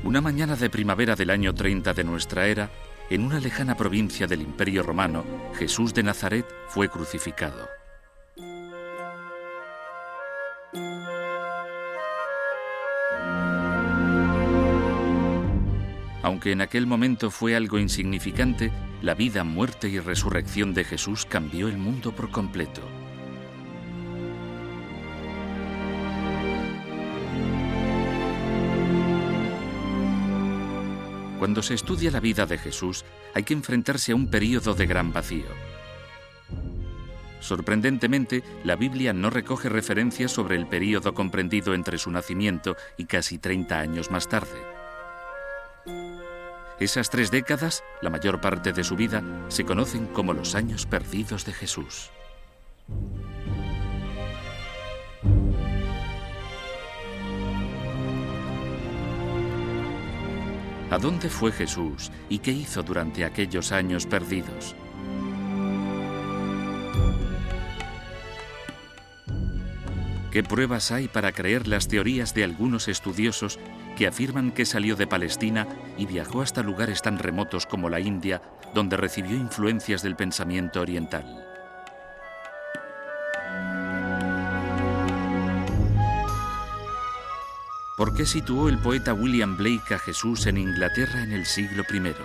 Una mañana de primavera del año 30 de nuestra era, en una lejana provincia del Imperio Romano, Jesús de Nazaret fue crucificado. Aunque en aquel momento fue algo insignificante, la vida, muerte y resurrección de Jesús cambió el mundo por completo. Cuando se estudia la vida de Jesús, hay que enfrentarse a un período de gran vacío. Sorprendentemente, la Biblia no recoge referencias sobre el período comprendido entre su nacimiento y casi 30 años más tarde. Esas 3 décadas, la mayor parte de su vida, se conocen como los años perdidos de Jesús. ¿A dónde fue Jesús y qué hizo durante aquellos años perdidos? ¿Qué pruebas hay para creer las teorías de algunos estudiosos que afirman que salió de Palestina y viajó hasta lugares tan remotos como la India, donde recibió influencias del pensamiento oriental? ¿Por qué situó el poeta William Blake a Jesús en Inglaterra en el siglo I?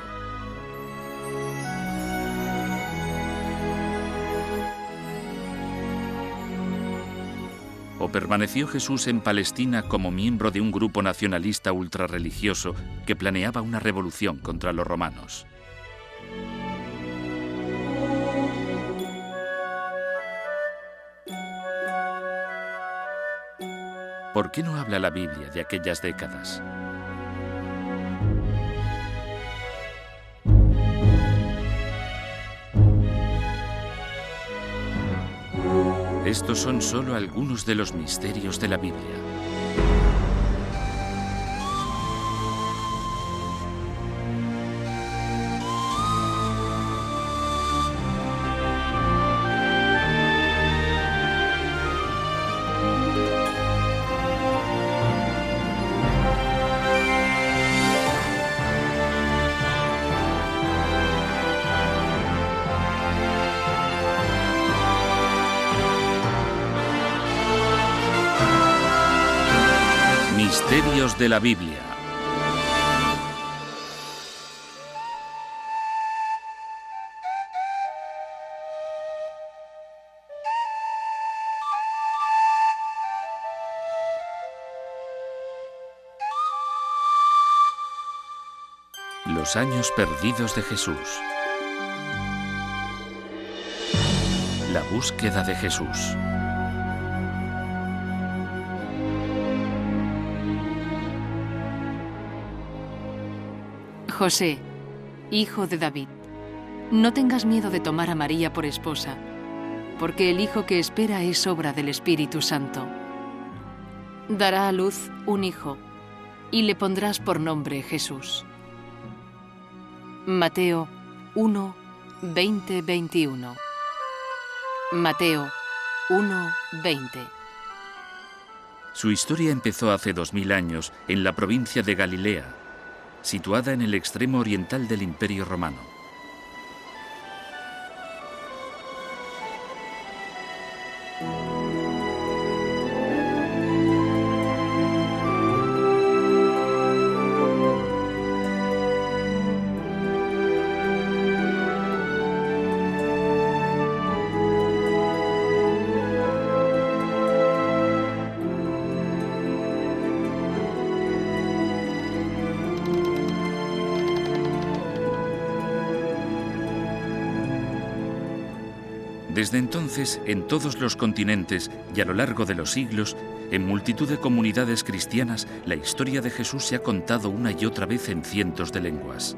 ¿O permaneció Jesús en Palestina como miembro de un grupo nacionalista ultrarreligioso que planeaba una revolución contra los romanos? ¿Por qué no habla la Biblia de aquellas décadas? Estos son solo algunos de los misterios de la Biblia. Misterios de la Biblia. Los años perdidos de Jesús. La búsqueda de Jesús. José, hijo de David, no tengas miedo de tomar a María por esposa, porque el hijo que espera es obra del Espíritu Santo. Dará a luz un hijo, y le pondrás por nombre Jesús. Mateo 1, 20, 21. Mateo 1, 20. Su historia empezó hace 2000 años en la provincia de Galilea, situada en el extremo oriental del Imperio Romano. Desde entonces, en todos los continentes y a lo largo de los siglos, en multitud de comunidades cristianas, la historia de Jesús se ha contado una y otra vez en cientos de lenguas.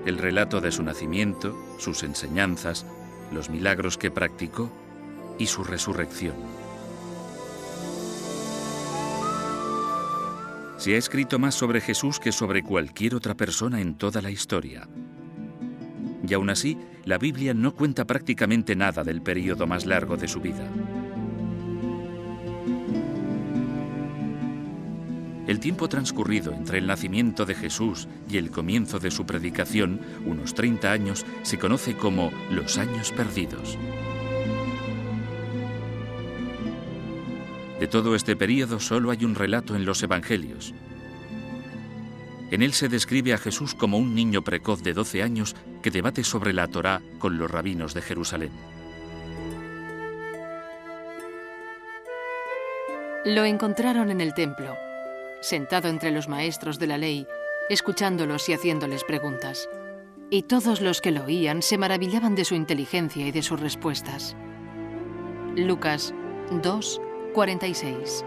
El relato de su nacimiento, sus enseñanzas, los milagros que practicó y su resurrección. Se ha escrito más sobre Jesús que sobre cualquier otra persona en toda la historia. Y aún así, la Biblia no cuenta prácticamente nada del período más largo de su vida. El tiempo transcurrido entre el nacimiento de Jesús y el comienzo de su predicación, unos 30 años, se conoce como los años perdidos. De todo este período solo hay un relato en los Evangelios. En él se describe a Jesús como un niño precoz de 12 años que debate sobre la Torá con los rabinos de Jerusalén. Lo encontraron en el templo, sentado entre los maestros de la ley, escuchándolos y haciéndoles preguntas. Y todos los que lo oían se maravillaban de su inteligencia y de sus respuestas. Lucas 2, 46.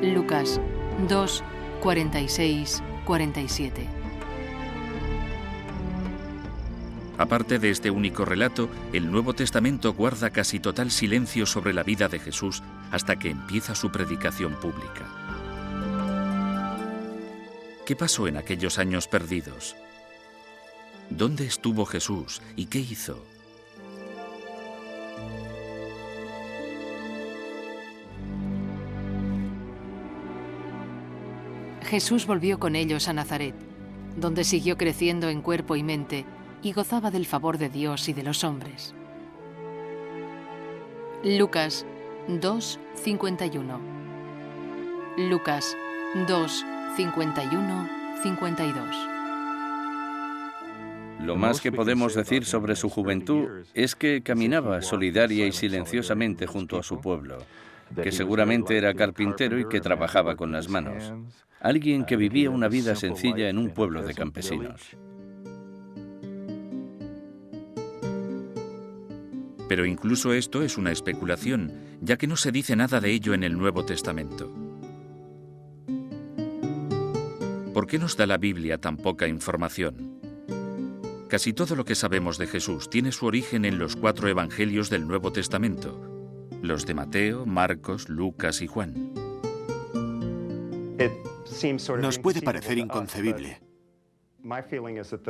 Lucas 2, 46, 47. Aparte de este único relato, el Nuevo Testamento guarda casi total silencio sobre la vida de Jesús hasta que empieza su predicación pública. ¿Qué pasó en aquellos años perdidos? ¿Dónde estuvo Jesús y qué hizo? Jesús volvió con ellos a Nazaret, donde siguió creciendo en cuerpo y mente y gozaba del favor de Dios y de los hombres. Lucas 2, 51. Lucas 2, 51, 52. Lo más que podemos decir sobre su juventud es que caminaba solidaria y silenciosamente junto a su pueblo, que seguramente era carpintero y que trabajaba con las manos. Alguien que vivía una vida sencilla en un pueblo de campesinos. Pero incluso esto es una especulación, ya que no se dice nada de ello en el Nuevo Testamento. ¿Por qué nos da la Biblia tan poca información? Casi todo lo que sabemos de Jesús tiene su origen en los 4 evangelios del Nuevo Testamento, los de Mateo, Marcos, Lucas y Juan. Nos puede parecer inconcebible,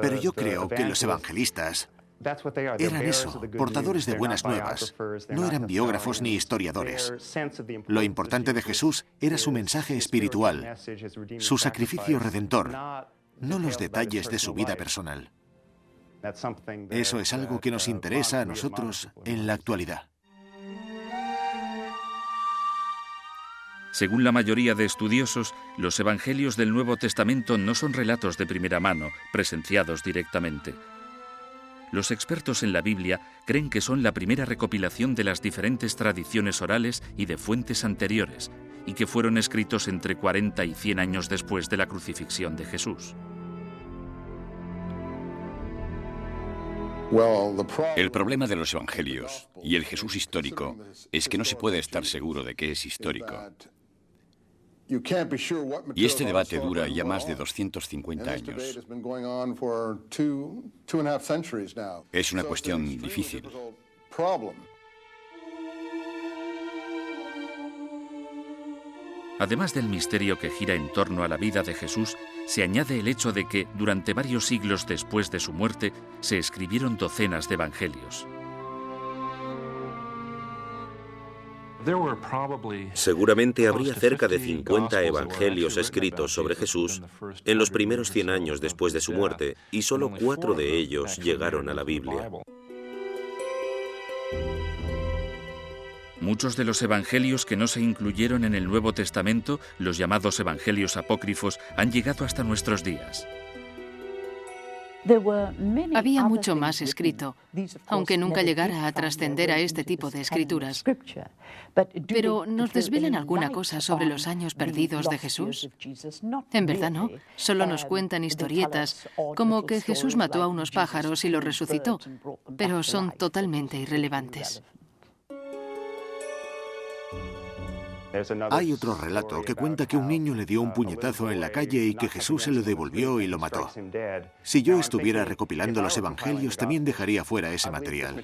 pero yo creo que los evangelistas eran eso, portadores de buenas nuevas. No eran biógrafos ni historiadores. Lo importante de Jesús era su mensaje espiritual, su sacrificio redentor, no los detalles de su vida personal. Eso es algo que nos interesa a nosotros en la actualidad. Según la mayoría de estudiosos, los evangelios del Nuevo Testamento no son relatos de primera mano, presenciados directamente. Los expertos en la Biblia creen que son la primera recopilación de las diferentes tradiciones orales y de fuentes anteriores, y que fueron escritos entre 40 y 100 años después de la crucifixión de Jesús. El problema de los evangelios y el Jesús histórico es que no se puede estar seguro de que es histórico. Y este debate dura ya más de 250 años. Es una cuestión difícil. Además del misterio que gira en torno a la vida de Jesús, se añade el hecho de que, durante varios siglos después de su muerte, se escribieron docenas de evangelios. Seguramente habría cerca de 50 evangelios escritos sobre Jesús en los primeros 100 años después de su muerte, y solo 4 de ellos llegaron a la Biblia. Muchos de los evangelios que no se incluyeron en el Nuevo Testamento, los llamados evangelios apócrifos, han llegado hasta nuestros días. Había mucho más escrito, aunque nunca llegara a trascender a este tipo de escrituras. Pero, ¿nos desvelan alguna cosa sobre los años perdidos de Jesús? En verdad no, solo nos cuentan historietas, como que Jesús mató a unos pájaros y los resucitó, pero son totalmente irrelevantes. Hay otro relato que cuenta que un niño le dio un puñetazo en la calle y que Jesús se lo devolvió y lo mató. Si yo estuviera recopilando los evangelios, también dejaría fuera ese material.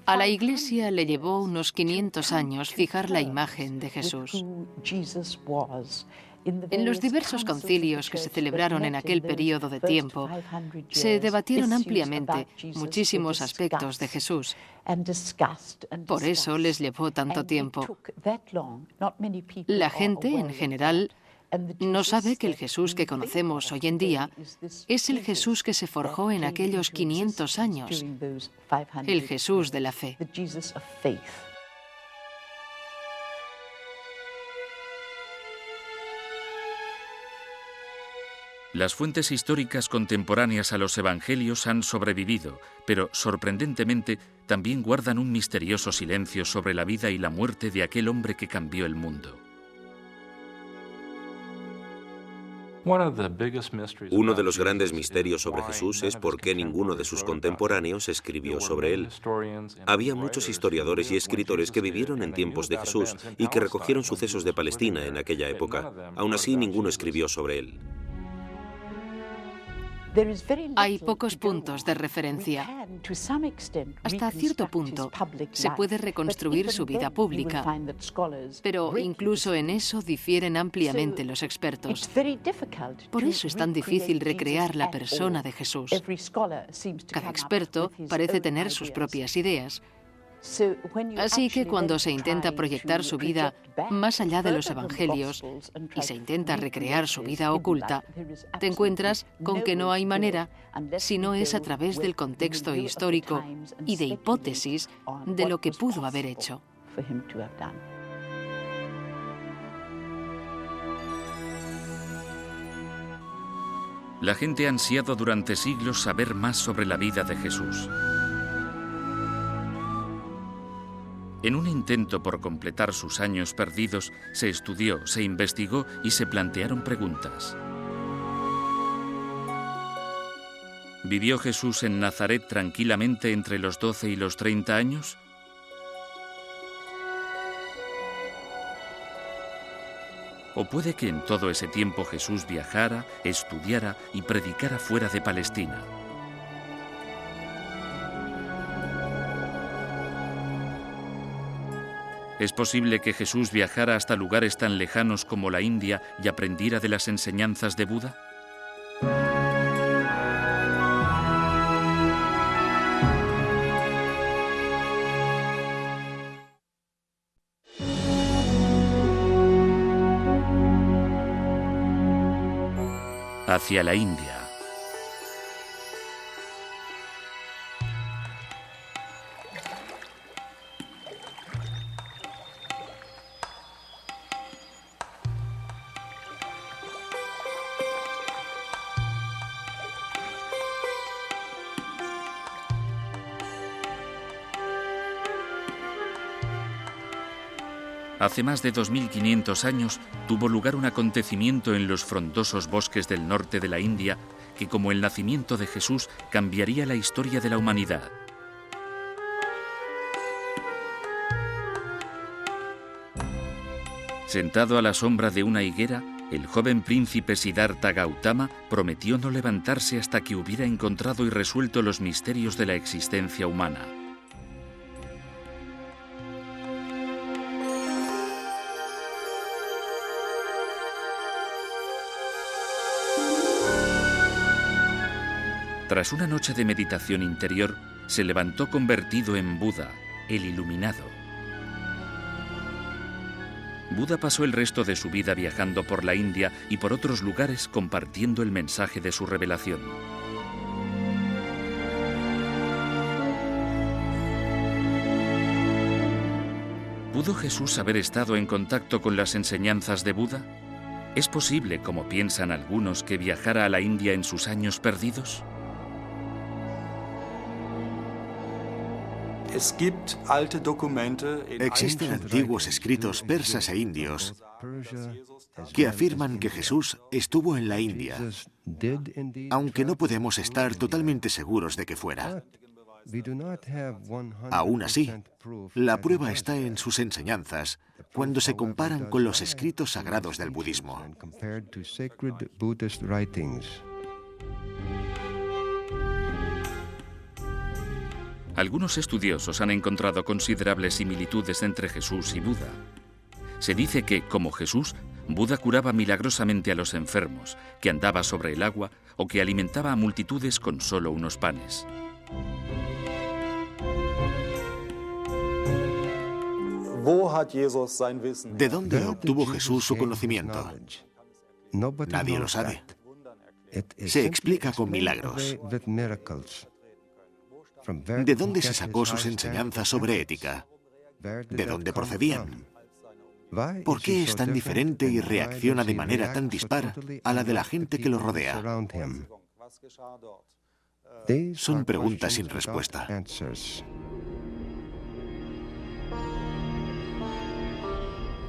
A la Iglesia le llevó unos 500 años fijar la imagen de Jesús. En los diversos concilios que se celebraron en aquel periodo de tiempo, se debatieron ampliamente muchísimos aspectos de Jesús. Por eso les llevó tanto tiempo. La gente, en general, no sabe que el Jesús que conocemos hoy en día es el Jesús que se forjó en aquellos 500 años, el Jesús de la fe. Las fuentes históricas contemporáneas a los evangelios han sobrevivido, pero sorprendentemente también guardan un misterioso silencio sobre la vida y la muerte de aquel hombre que cambió el mundo. Uno de los grandes misterios sobre Jesús es por qué ninguno de sus contemporáneos escribió sobre él. Había muchos historiadores y escritores que vivieron en tiempos de Jesús y que recogieron sucesos de Palestina en aquella época. Aún así, ninguno escribió sobre él. Hay pocos puntos de referencia. Hasta cierto punto se puede reconstruir su vida pública, pero incluso en eso difieren ampliamente los expertos. Por eso es tan difícil recrear la persona de Jesús. Cada experto parece tener sus propias ideas. Así que cuando se intenta proyectar su vida más allá de los evangelios y se intenta recrear su vida oculta, te encuentras con que no hay manera, si no es a través del contexto histórico y de hipótesis de lo que pudo haber hecho. La gente ha ansiado durante siglos saber más sobre la vida de Jesús. En un intento por completar sus años perdidos, se estudió, se investigó y se plantearon preguntas. ¿Vivió Jesús en Nazaret tranquilamente entre los 12 y los 30 años? ¿O puede que en todo ese tiempo Jesús viajara, estudiara y predicara fuera de Palestina? ¿Es posible que Jesús viajara hasta lugares tan lejanos como la India y aprendiera de las enseñanzas de Buda? Hacia la India. Hace más de 2500 años tuvo lugar un acontecimiento en los frondosos bosques del norte de la India que, como el nacimiento de Jesús, cambiaría la historia de la humanidad. Sentado a la sombra de una higuera, el joven príncipe Siddhartha Gautama prometió no levantarse hasta que hubiera encontrado y resuelto los misterios de la existencia humana. Tras una noche de meditación interior, se levantó convertido en Buda, el iluminado. Buda pasó el resto de su vida viajando por la India y por otros lugares compartiendo el mensaje de su revelación. ¿Pudo Jesús haber estado en contacto con las enseñanzas de Buda? ¿Es posible, como piensan algunos, que viajara a la India en sus años perdidos? Existen antiguos escritos persas e indios que afirman que Jesús estuvo en la India, aunque no podemos estar totalmente seguros de que fuera. Aún así, la prueba está en sus enseñanzas cuando se comparan con los escritos sagrados del budismo. Algunos estudiosos han encontrado considerables similitudes entre Jesús y Buda. Se dice que, como Jesús, Buda curaba milagrosamente a los enfermos, que andaba sobre el agua o que alimentaba a multitudes con solo unos panes. ¿De dónde obtuvo Jesús su conocimiento? Nadie lo sabe. Se explica con milagros. ¿De dónde se sacó sus enseñanzas sobre ética? ¿De dónde procedían? ¿Por qué es tan diferente y reacciona de manera tan dispar a la de la gente que lo rodea? Son preguntas sin respuesta.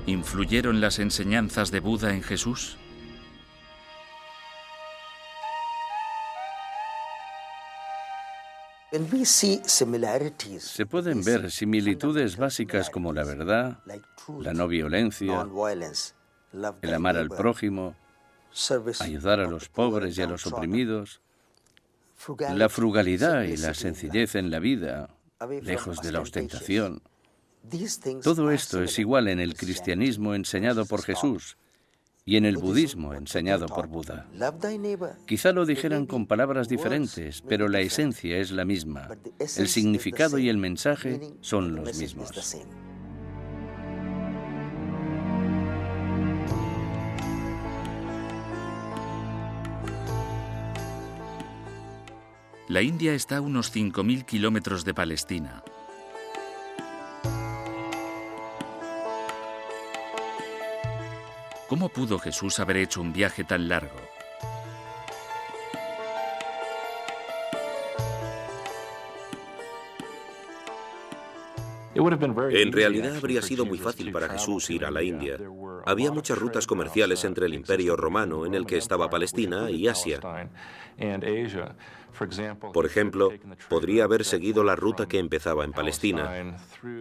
¿Influyeron las enseñanzas de Buda en Jesús? Se pueden ver similitudes básicas como la verdad, la no violencia, el amar al prójimo, ayudar a los pobres y a los oprimidos, la frugalidad y la sencillez en la vida, lejos de la ostentación. Todo esto es igual en el cristianismo enseñado por Jesús y en el budismo enseñado por Buda. Quizá lo dijeran con palabras diferentes, pero la esencia es la misma. El significado y el mensaje son los mismos. La India está a unos 5.000 kilómetros de Palestina. ¿Cómo pudo Jesús haber hecho un viaje tan largo? En realidad habría sido muy fácil para Jesús ir a la India. Había muchas rutas comerciales entre el Imperio Romano, en el que estaba Palestina, y Asia. Por ejemplo, podría haber seguido la ruta que empezaba en Palestina,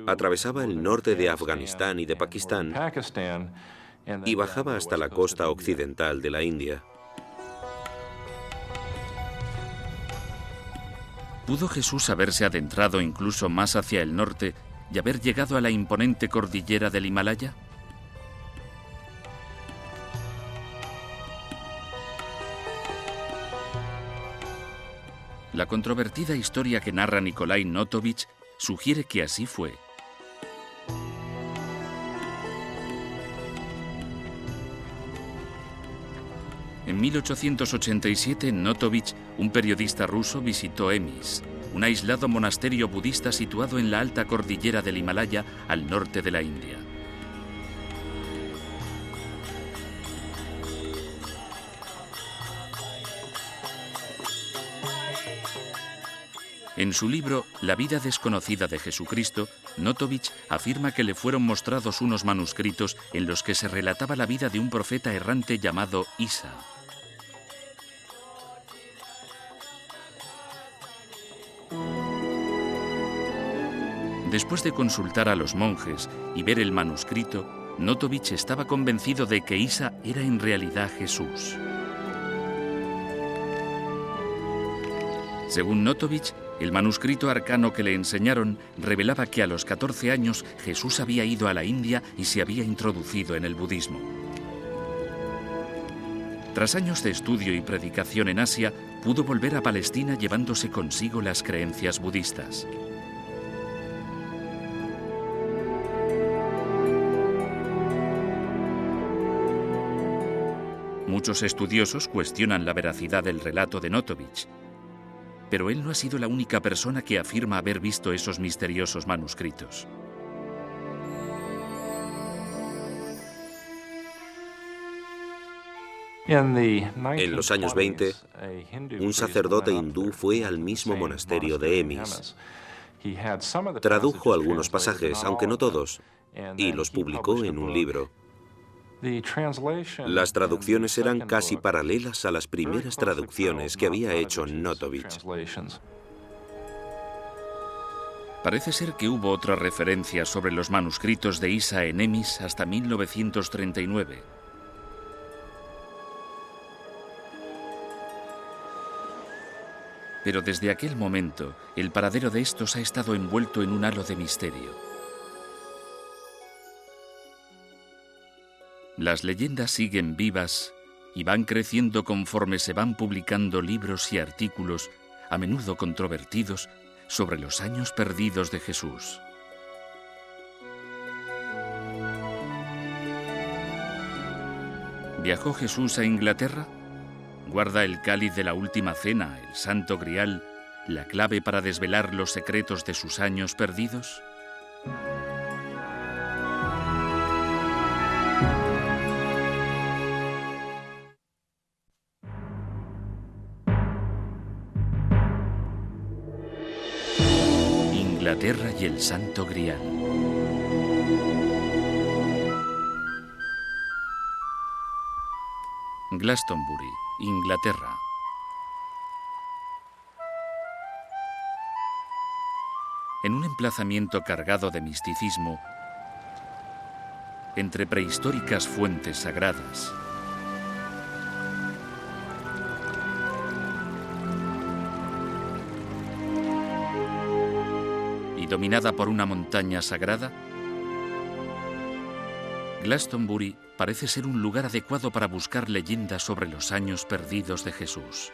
atravesaba el norte de Afganistán y de Pakistán, y bajaba hasta la costa occidental de la India. ¿Pudo Jesús haberse adentrado incluso más hacia el norte y haber llegado a la imponente cordillera del Himalaya? La controvertida historia que narra Nikolai Notovich sugiere que así fue. En 1887, Notovich, un periodista ruso, visitó Emis, un aislado monasterio budista situado en la alta cordillera del Himalaya, al norte de la India. En su libro La vida desconocida de Jesucristo, Notovich afirma que le fueron mostrados unos manuscritos en los que se relataba la vida de un profeta errante llamado Isa. Después de consultar a los monjes y ver el manuscrito, Notovich estaba convencido de que Isa era en realidad Jesús. Según Notovich, el manuscrito arcano que le enseñaron revelaba que a los 14 años Jesús había ido a la India y se había introducido en el budismo. Tras años de estudio y predicación en Asia, pudo volver a Palestina llevándose consigo las creencias budistas. Muchos estudiosos cuestionan la veracidad del relato de Notovich, pero él no ha sido la única persona que afirma haber visto esos misteriosos manuscritos. En los años 20, un sacerdote hindú fue al mismo monasterio de Emis. Tradujo algunos pasajes, aunque no todos, y los publicó en un libro. Las traducciones eran casi paralelas a las primeras traducciones que había hecho Notovich. Parece ser que hubo otra referencia sobre los manuscritos de Isa en Emis hasta 1939. Pero desde aquel momento, el paradero de estos ha estado envuelto en un halo de misterio. Las leyendas siguen vivas y van creciendo conforme se van publicando libros y artículos, a menudo controvertidos, sobre los años perdidos de Jesús. ¿Viajó Jesús a Inglaterra? ¿Guarda el cáliz de la última cena, el Santo Grial, la clave para desvelar los secretos de sus años perdidos? Inglaterra y el Santo Grial. Glastonbury, Inglaterra. En un emplazamiento cargado de misticismo, entre prehistóricas fuentes sagradas, y dominada por una montaña sagrada, Glastonbury parece ser un lugar adecuado para buscar leyendas sobre los años perdidos de Jesús.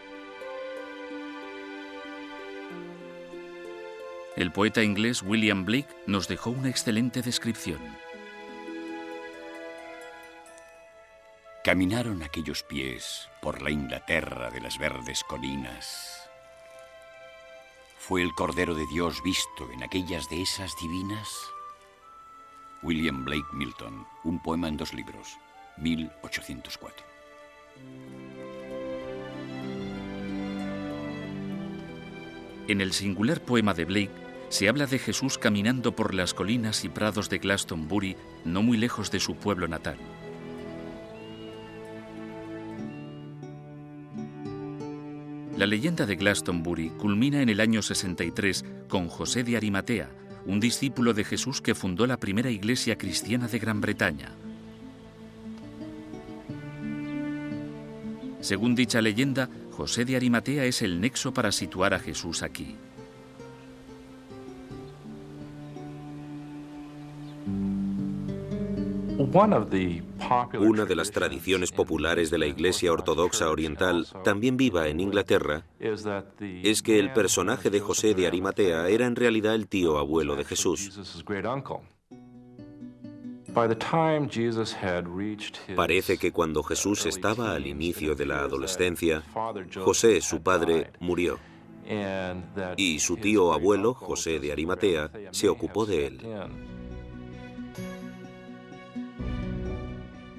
El poeta inglés William Blake nos dejó una excelente descripción. Caminaron aquellos pies por la Inglaterra de las verdes colinas. ¿Fue el Cordero de Dios visto en aquellas dehesas divinas? William Blake Milton, un poema en 2 libros, 1804. En el singular poema de Blake se habla de Jesús caminando por las colinas y prados de Glastonbury, no muy lejos de su pueblo natal. La leyenda de Glastonbury culmina en el año 63 con José de Arimatea, un discípulo de Jesús que fundó la primera iglesia cristiana de Gran Bretaña. Según dicha leyenda, José de Arimatea es el nexo para situar a Jesús aquí. Una de las tradiciones populares de la Iglesia Ortodoxa Oriental, también viva en Inglaterra, es que el personaje de José de Arimatea era en realidad el tío abuelo de Jesús. Parece que cuando Jesús estaba al inicio de la adolescencia, José, su padre, murió. Y su tío abuelo, José de Arimatea, se ocupó de él.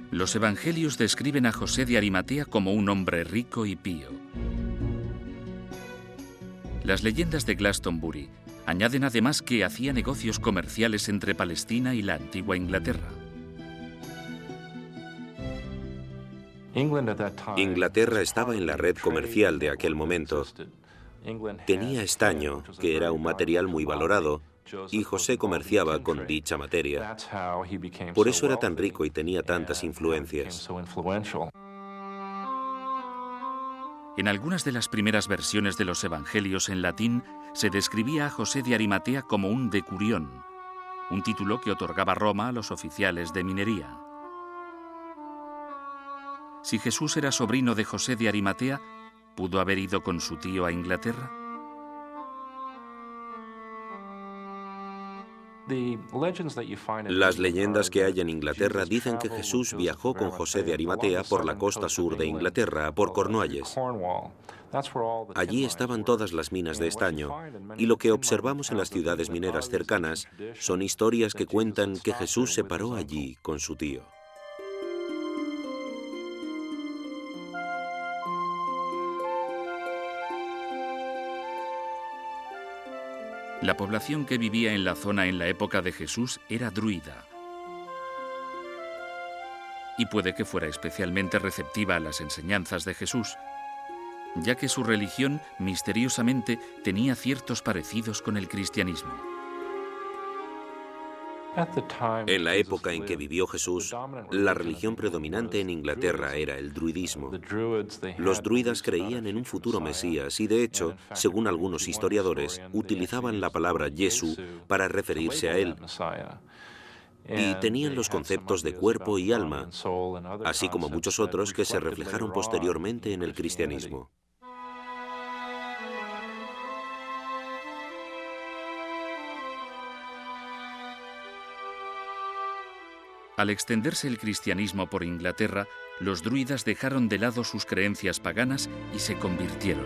Los evangelios describen a José de Arimatea como un hombre rico y pío. Las leyendas de Glastonbury añaden además que hacía negocios comerciales entre Palestina y la antigua Inglaterra. Inglaterra estaba en la red comercial de aquel momento. Tenía estaño, que era un material muy valorado, y José comerciaba con dicha materia. Por eso era tan rico y tenía tantas influencias. En algunas de las primeras versiones de los evangelios en latín se describía a José de Arimatea como un decurión, un título que otorgaba Roma a los oficiales de minería. Si Jesús era sobrino de José de Arimatea, ¿pudo haber ido con su tío a Inglaterra? Las leyendas que hay en Inglaterra dicen que Jesús viajó con José de Arimatea por la costa sur de Inglaterra, por Cornualles. Allí estaban todas las minas de estaño, y lo que observamos en las ciudades mineras cercanas son historias que cuentan que Jesús se paró allí con su tío. La población que vivía en la zona en la época de Jesús era druida. Y puede que fuera especialmente receptiva a las enseñanzas de Jesús, ya que su religión misteriosamente tenía ciertos parecidos con el cristianismo. En la época en que vivió Jesús, la religión predominante en Inglaterra era el druidismo. Los druidas creían en un futuro Mesías y, de hecho, según algunos historiadores, utilizaban la palabra Jesús para referirse a él. y tenían los conceptos de cuerpo y alma, así como muchos otros que se reflejaron posteriormente en el cristianismo. Al extenderse el cristianismo por Inglaterra, los druidas dejaron de lado sus creencias paganas y se convirtieron.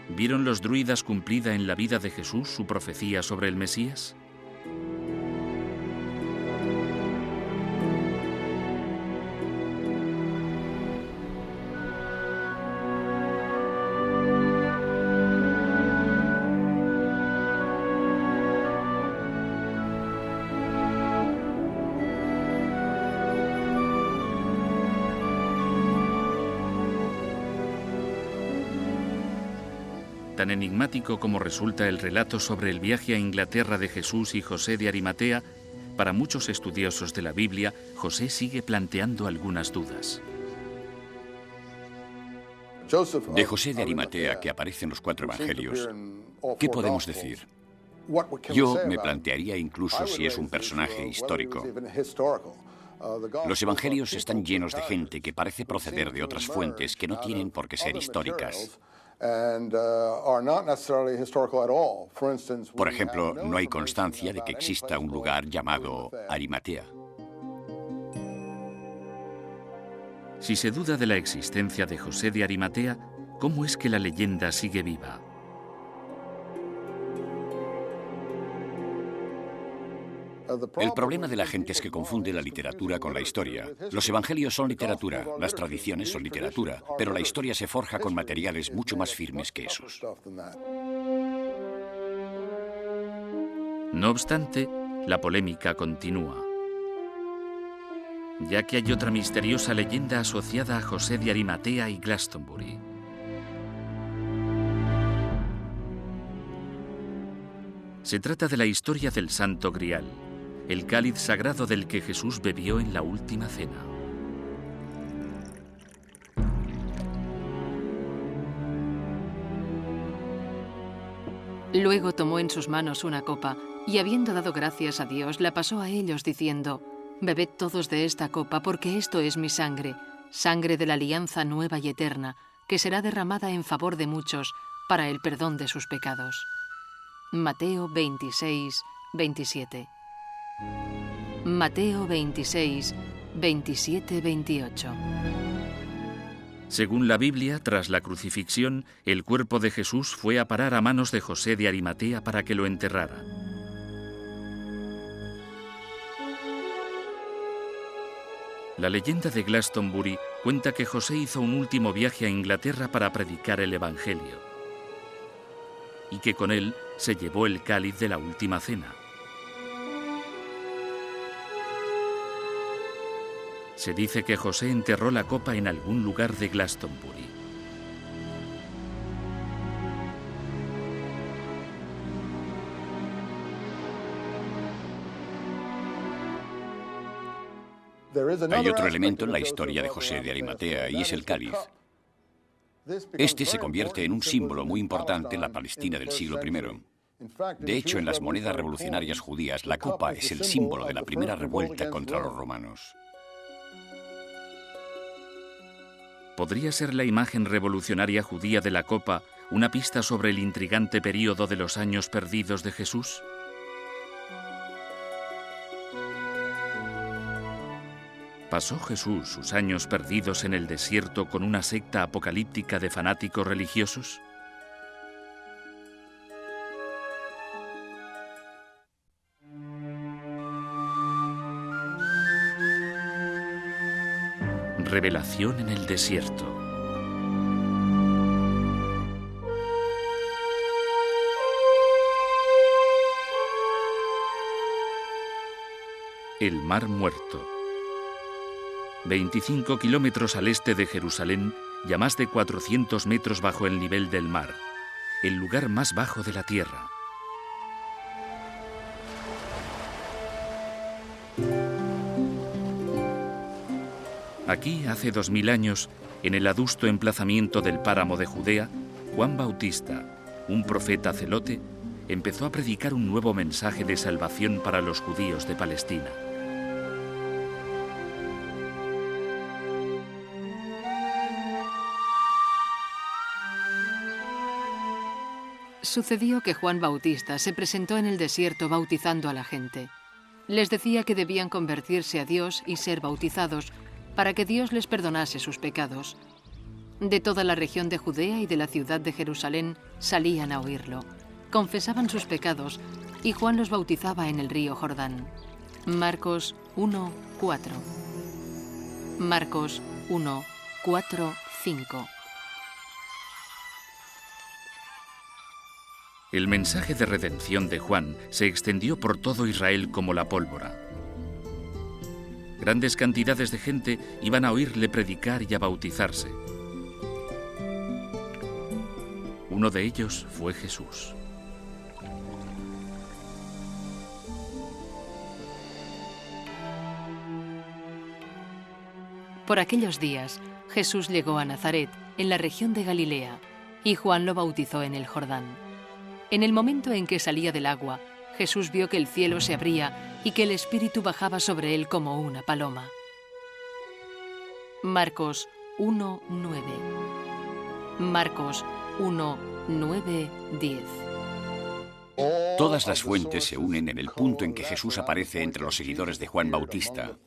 ¿Vieron los druidas cumplida en la vida de Jesús su profecía sobre el Mesías? Tan enigmático como resulta el relato sobre el viaje a Inglaterra de Jesús y José de Arimatea, para muchos estudiosos de la Biblia, José sigue planteando algunas dudas. De José de Arimatea, que aparece en los 4 evangelios, ¿qué podemos decir? Yo me plantearía incluso si es un personaje histórico. Los evangelios están llenos de gente que parece proceder de otras fuentes que no tienen por qué ser históricas. Por ejemplo, no hay constancia de que exista un lugar llamado Arimatea. Si se duda de la existencia de José de Arimatea, ¿cómo es que la leyenda sigue viva? El problema de la gente es que confunde la literatura con la historia. Los evangelios son literatura, las tradiciones son literatura, pero la historia se forja con materiales mucho más firmes que esos. No obstante, la polémica continúa, ya que hay otra misteriosa leyenda asociada a José de Arimatea y Glastonbury. Se trata de la historia del Santo Grial, el cáliz sagrado del que Jesús bebió en la última cena. Luego tomó en sus manos una copa y, habiendo dado gracias a Dios, la pasó a ellos diciendo: «Bebed todos de esta copa, porque esto es mi sangre, sangre de la alianza nueva y eterna, que será derramada en favor de muchos para el perdón de sus pecados». Mateo 26, 27. Mateo 26, 27, 28. Según la Biblia, tras la crucifixión, el cuerpo de Jesús fue a parar a manos de José de Arimatea para que lo enterrara. La leyenda de Glastonbury cuenta que José hizo un último viaje a Inglaterra para predicar el Evangelio, y que con él se llevó el cáliz de la última cena. Se dice que José enterró la copa en algún lugar de Glastonbury. Hay otro elemento en la historia de José de Arimatea y es el cáliz. Este se convierte en un símbolo muy importante en la Palestina del siglo I. De hecho, en las monedas revolucionarias judías, la copa es el símbolo de la primera revuelta contra los romanos. ¿Podría ser la imagen revolucionaria judía de la copa una pista sobre el intrigante período de los años perdidos de Jesús? ¿Pasó Jesús sus años perdidos en el desierto con una secta apocalíptica de fanáticos religiosos? Revelación en el desierto. El Mar Muerto. 25 kilómetros al este de Jerusalén y a más de 400 metros bajo el nivel del mar, el lugar más bajo de la tierra. Aquí, hace 2000 años, en el adusto emplazamiento del páramo de Judea, Juan Bautista, un profeta celote, empezó a predicar un nuevo mensaje de salvación para los judíos de Palestina. Sucedió que Juan Bautista se presentó en el desierto bautizando a la gente. Les decía que debían convertirse a Dios y ser bautizados para que Dios les perdonase sus pecados. De toda la región de Judea y de la ciudad de Jerusalén salían a oírlo. Confesaban sus pecados y Juan los bautizaba en el río Jordán. Marcos 1, 4. Marcos 1, 4, 5. El mensaje de redención de Juan se extendió por todo Israel como la pólvora. Grandes cantidades de gente iban a oírle predicar y a bautizarse. Uno de ellos fue Jesús. Por aquellos días, Jesús llegó a Nazaret, en la región de Galilea, y Juan lo bautizó en el Jordán. En el momento en que salía del agua, Jesús vio que el cielo se abría y que el Espíritu bajaba sobre él como una paloma. Marcos 1, 9. Marcos 1, 9, 10. Todas las fuentes se unen en el punto en que Jesús aparece entre los seguidores de Juan Bautista.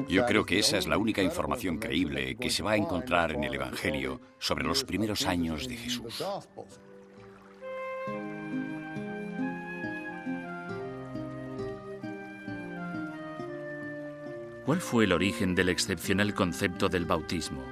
Yo creo que esa es la única información creíble que se va a encontrar en el Evangelio sobre los primeros años de Jesús. ¿Cuál fue el origen del excepcional concepto del bautismo?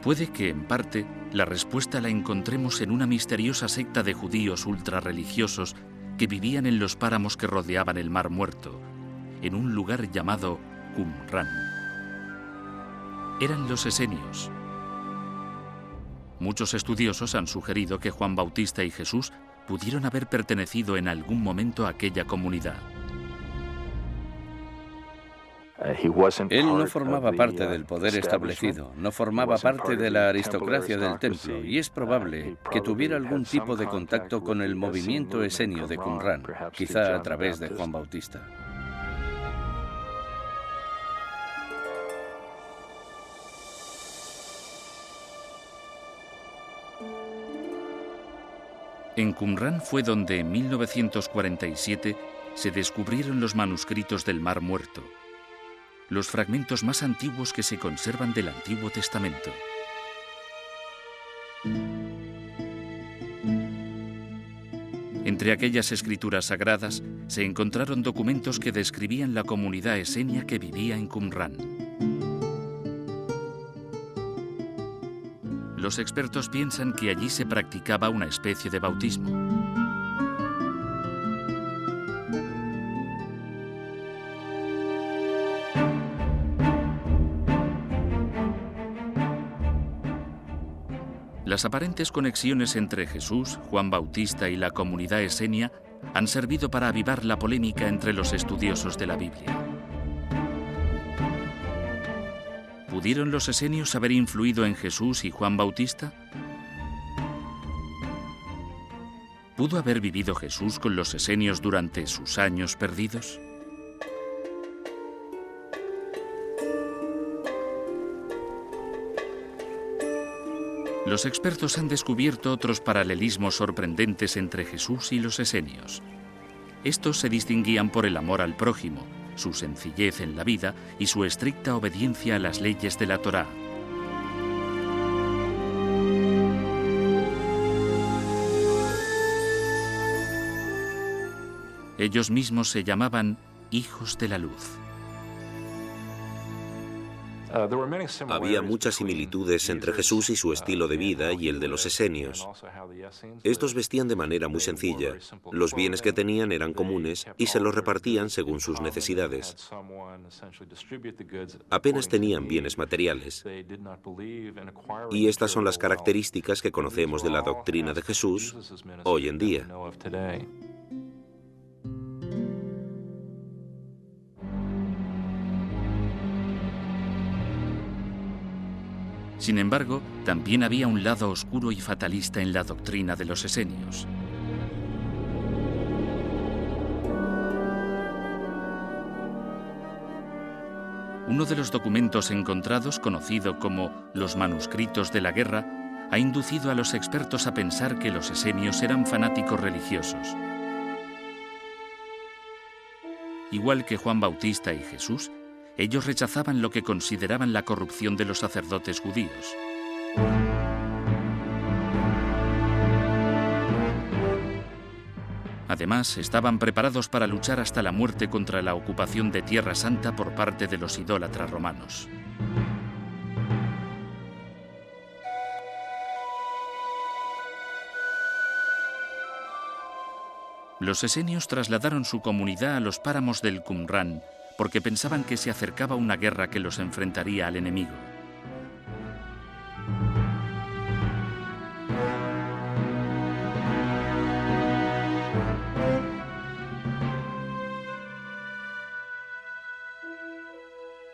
Puede que, en parte, la respuesta la encontremos en una misteriosa secta de judíos ultrarreligiosos que vivían en los páramos que rodeaban el Mar Muerto, en un lugar llamado Qumran. Eran los esenios. Muchos estudiosos han sugerido que Juan Bautista y Jesús pudieron haber pertenecido en algún momento a aquella comunidad. Él no formaba parte del poder establecido, no formaba parte de la aristocracia del templo, y es probable que tuviera algún tipo de contacto con el movimiento esenio de Qumran, quizá a través de Juan Bautista. En Qumran fue donde en 1947 se descubrieron los manuscritos del Mar Muerto, los fragmentos más antiguos que se conservan del Antiguo Testamento. Entre aquellas escrituras sagradas se encontraron documentos que describían la comunidad esenia que vivía en Qumran. Los expertos piensan que allí se practicaba una especie de bautismo. Las aparentes conexiones entre Jesús, Juan Bautista y la comunidad esenia han servido para avivar la polémica entre los estudiosos de la Biblia. ¿Pudieron los esenios haber influido en Jesús y Juan Bautista? ¿Pudo haber vivido Jesús con los esenios durante sus años perdidos? Los expertos han descubierto otros paralelismos sorprendentes entre Jesús y los esenios. Estos se distinguían por el amor al prójimo, su sencillez en la vida y su estricta obediencia a las leyes de la Torá. Ellos mismos se llamaban hijos de la luz. Había muchas similitudes entre Jesús y su estilo de vida y el de los esenios. Estos vestían de manera muy sencilla. Los bienes que tenían eran comunes y se los repartían según sus necesidades. Apenas tenían bienes materiales. Y estas son las características que conocemos de la doctrina de Jesús hoy en día. Sin embargo, también había un lado oscuro y fatalista en la doctrina de los esenios. Uno de los documentos encontrados, conocido como los manuscritos de la guerra, ha inducido a los expertos a pensar que los esenios eran fanáticos religiosos. Igual que Juan Bautista y Jesús, ellos rechazaban lo que consideraban la corrupción de los sacerdotes judíos. Además, estaban preparados para luchar hasta la muerte contra la ocupación de Tierra Santa por parte de los idólatras romanos. Los esenios trasladaron su comunidad a los páramos del Qumrán porque pensaban que se acercaba una guerra que los enfrentaría al enemigo.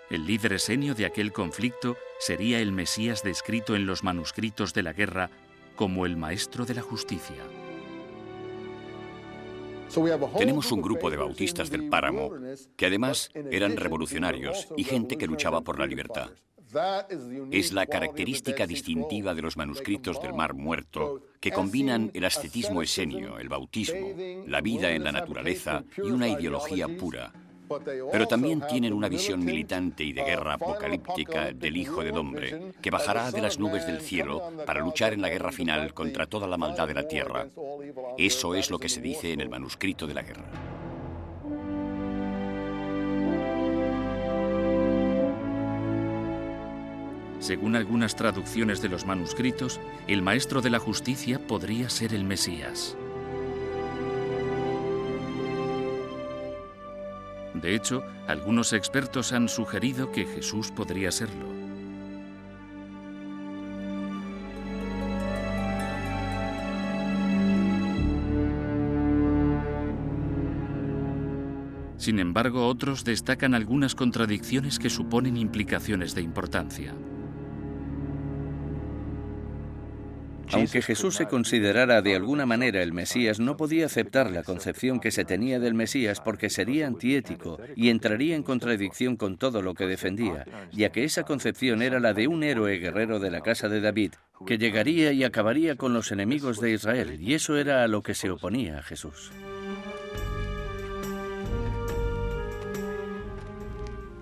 El líder esenio de aquel conflicto sería el Mesías descrito en los manuscritos de la guerra como el maestro de la justicia. Tenemos un grupo de bautistas del páramo que además eran revolucionarios y gente que luchaba por la libertad. Es la característica distintiva de los manuscritos del Mar Muerto, que combinan el ascetismo esenio, el bautismo, la vida en la naturaleza y una ideología pura. Pero también tienen una visión militante y de guerra apocalíptica del Hijo del Hombre, que bajará de las nubes del cielo para luchar en la guerra final contra toda la maldad de la tierra. Eso es lo que se dice en el manuscrito de la guerra. Según algunas traducciones de los manuscritos, el maestro de la justicia podría ser el Mesías. De hecho, algunos expertos han sugerido que Jesús podría serlo. Sin embargo, otros destacan algunas contradicciones que suponen implicaciones de importancia. Aunque Jesús se considerara de alguna manera el Mesías, no podía aceptar la concepción que se tenía del Mesías porque sería antiético y entraría en contradicción con todo lo que defendía, ya que esa concepción era la de un héroe guerrero de la casa de David, que llegaría y acabaría con los enemigos de Israel, y eso era a lo que se oponía a Jesús.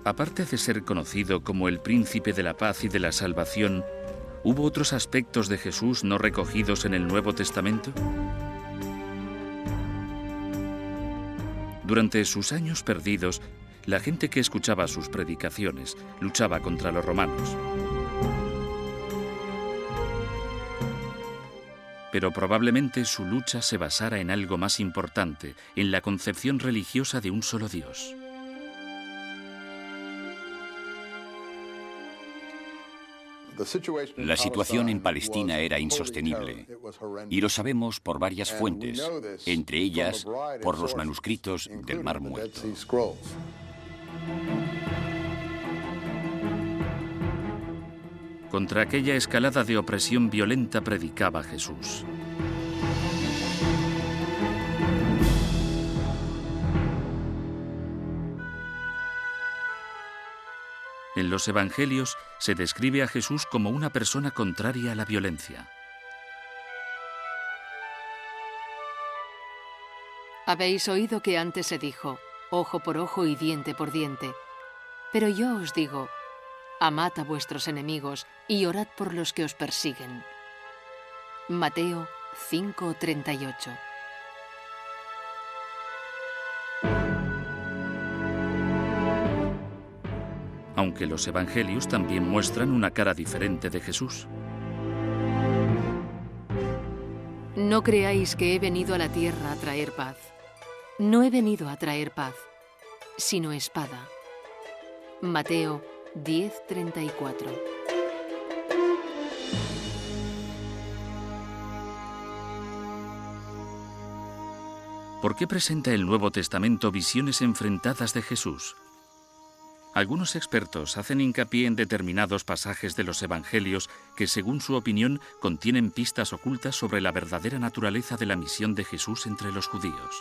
Aparte de ser conocido como el príncipe de la paz y de la salvación, ¿hubo otros aspectos de Jesús no recogidos en el Nuevo Testamento? Durante sus años perdidos, la gente que escuchaba sus predicaciones luchaba contra los romanos. Pero probablemente su lucha se basara en algo más importante, en la concepción religiosa de un solo Dios. La situación en Palestina era insostenible, y lo sabemos por varias fuentes, entre ellas por los manuscritos del Mar Muerto. Contra aquella escalada de opresión violenta predicaba Jesús. En los Evangelios se describe a Jesús como una persona contraria a la violencia. Habéis oído que antes se dijo, ojo por ojo y diente por diente. Pero yo os digo, amad a vuestros enemigos y orad por los que os persiguen. Mateo 5:38. Aunque los evangelios también muestran una cara diferente de Jesús. No creáis que he venido a la tierra a traer paz. No he venido a traer paz, sino espada. Mateo 10:34. ¿Por qué presenta el Nuevo Testamento visiones enfrentadas de Jesús? Algunos expertos hacen hincapié en determinados pasajes de los Evangelios que, según su opinión, contienen pistas ocultas sobre la verdadera naturaleza de la misión de Jesús entre los judíos.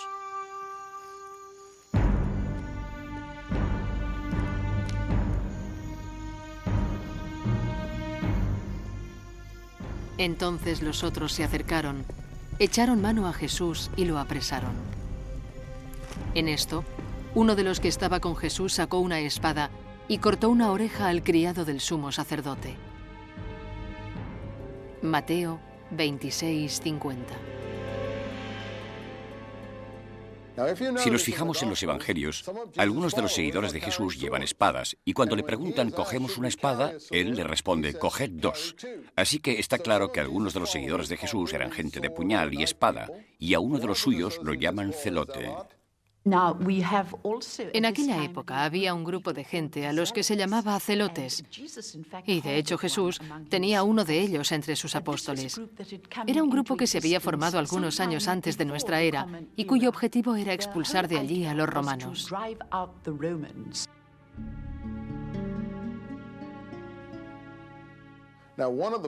Entonces los otros se acercaron, echaron mano a Jesús y lo apresaron. En esto, uno de los que estaba con Jesús sacó una espada y cortó una oreja al criado del sumo sacerdote. Mateo 26:50. Si nos fijamos en los evangelios, algunos de los seguidores de Jesús llevan espadas, y cuando le preguntan ¿cogemos una espada?, él le responde «coged dos». Así que está claro que algunos de los seguidores de Jesús eran gente de puñal y espada, y a uno de los suyos lo llaman celote. En aquella época había un grupo de gente a los que se llamaba celotes, y de hecho Jesús tenía uno de ellos entre sus apóstoles. Era un grupo que se había formado algunos años antes de nuestra era y cuyo objetivo era expulsar de allí a los romanos.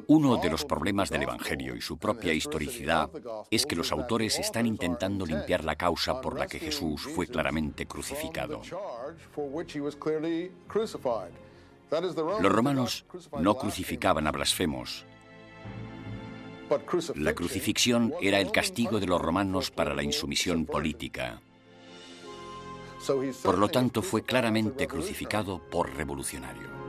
Uno de los problemas del Evangelio y su propia historicidad es que los autores están intentando limpiar la causa por la que Jesús fue claramente crucificado. Los romanos no crucificaban a blasfemos. La crucifixión era el castigo de los romanos para la insumisión política. Por lo tanto, fue claramente crucificado por revolucionario.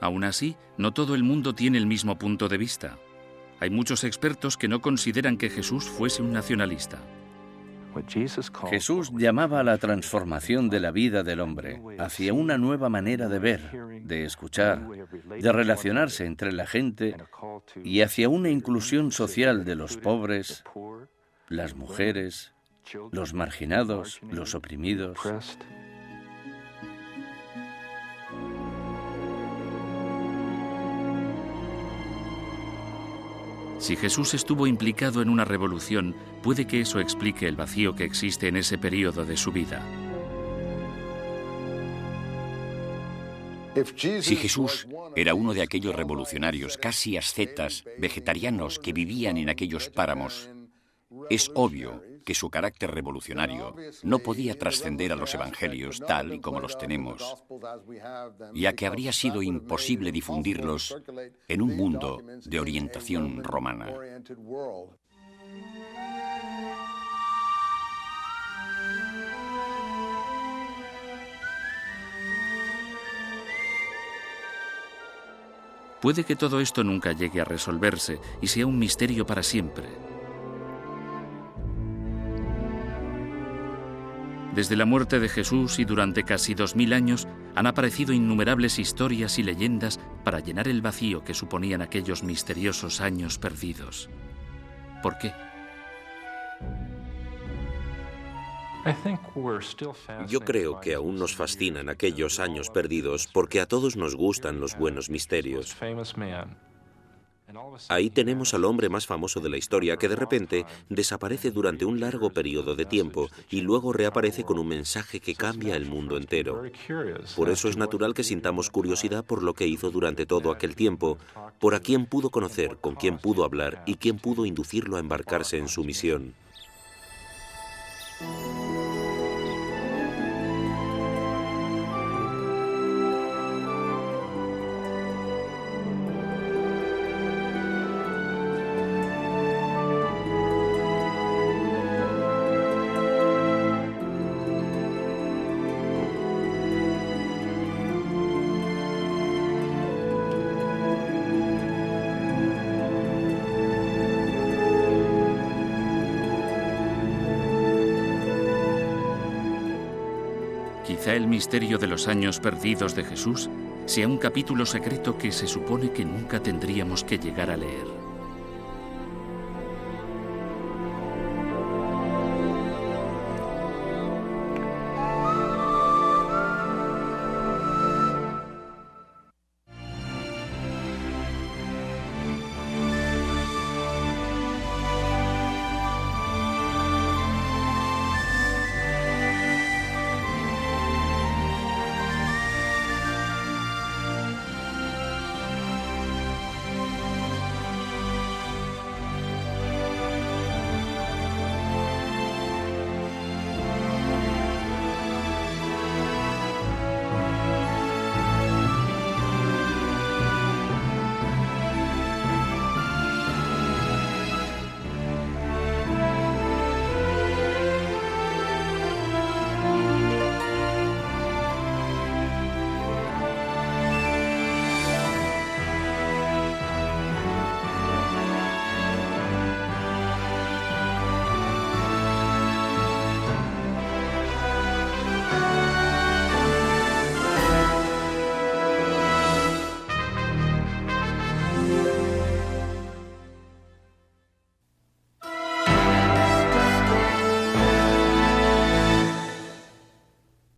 Aún así, no todo el mundo tiene el mismo punto de vista. Hay muchos expertos que no consideran que Jesús fuese un nacionalista. Jesús llamaba a la transformación de la vida del hombre hacia una nueva manera de ver, de escuchar, de relacionarse entre la gente y hacia una inclusión social de los pobres, las mujeres, los marginados, los oprimidos. Si Jesús estuvo implicado en una revolución, puede que eso explique el vacío que existe en ese periodo de su vida. Si Jesús era uno de aquellos revolucionarios casi ascetas, vegetarianos que vivían en aquellos páramos, es obvio que su carácter revolucionario no podía trascender a los evangelios tal y como los tenemos, ya que habría sido imposible difundirlos en un mundo de orientación romana. Puede que todo esto nunca llegue a resolverse y sea un misterio para siempre. Desde la muerte de Jesús y durante casi 2000 años han aparecido innumerables historias y leyendas para llenar el vacío que suponían aquellos misteriosos años perdidos. ¿Por qué? Yo creo que aún nos fascinan aquellos años perdidos porque a todos nos gustan los buenos misterios. Ahí tenemos al hombre más famoso de la historia que de repente desaparece durante un largo periodo de tiempo y luego reaparece con un mensaje que cambia el mundo entero. Por eso es natural que sintamos curiosidad por lo que hizo durante todo aquel tiempo, por a quién pudo conocer, con quién pudo hablar y quién pudo inducirlo a embarcarse en su misión. Quizá el misterio de los años perdidos de Jesús sea un capítulo secreto que se supone que nunca tendríamos que llegar a leer.